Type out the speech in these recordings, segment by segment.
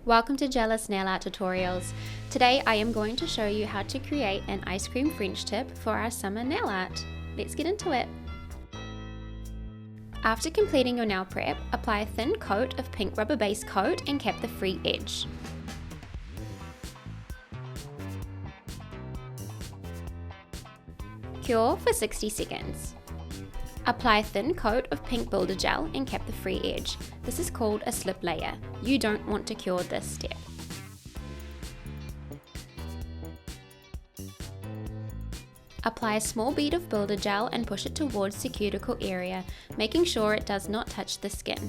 Welcome to Gelous Nail Art Tutorials. Today I am going to show you how to create an ice cream French tip for our summer nail art. Let's get into it. After completing your nail prep, apply a thin coat of pink rubber base coat and cap the free edge. Cure for 60 seconds. Apply a thin coat of pink builder gel and cap the free edge. This is called a slip layer. You don't want to cure this step. Apply a small bead of builder gel and push it towards the cuticle area, making sure it does not touch the skin.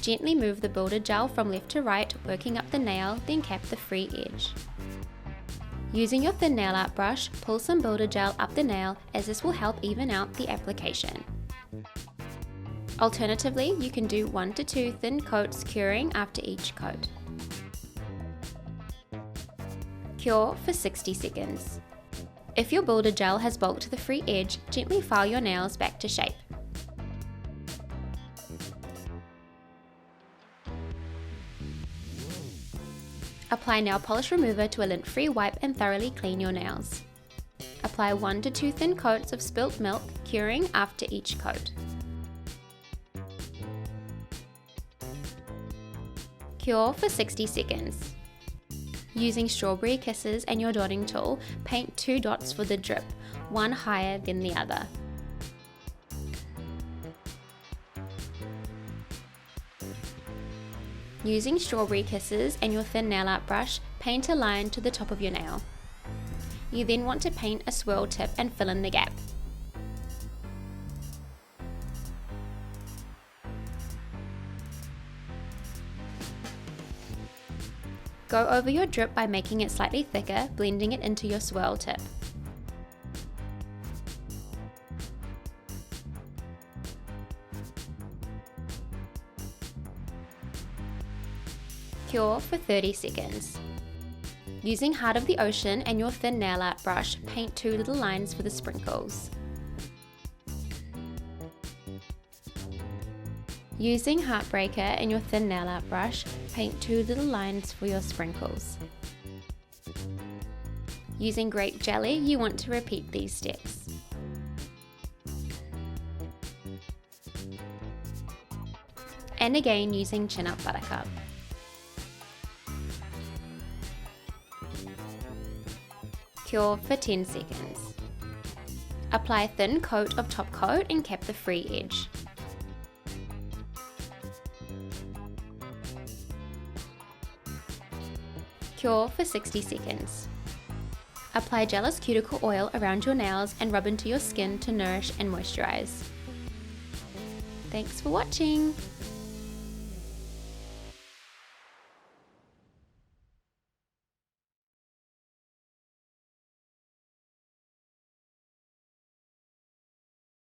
Gently move the builder gel from left to right, working up the nail, then cap the free edge. Using your thin nail art brush, pull some builder gel up the nail as this will help even out the application. Alternatively, you can do 1 to 2 thin coats curing after each coat. Cure for 60 seconds. If your builder gel has bulked the free edge, gently file your nails back to shape. Apply nail polish remover to a lint-free wipe and thoroughly clean your nails. Apply 1 to 2 thin coats of Spilt Milk, curing after each coat. Cure for 60 seconds. Using strawberry kisses and your dotting tool, paint 2 dots for the drip, one higher than the other. Using strawberry kisses and your thin nail art brush, paint a line to the top of your nail. You then want to paint a swirl tip and fill in the gap. Go over your drip by making it slightly thicker, blending it into your swirl tip. Cure for 30 seconds. Using Heart of the Ocean and your thin nail art brush, paint 2 little lines for the sprinkles. Using Heartbreaker and your thin nail art brush, paint 2 little lines for your sprinkles. Using Grape jelly, you want to repeat these steps. And again using Chin Up Buttercup. Cure for 10 seconds. Apply a thin coat of top coat and cap the free edge. Cure for 60 seconds. Apply Gelous Cuticle Oil around your nails and rub into your skin to nourish and moisturize. Thanks for watching!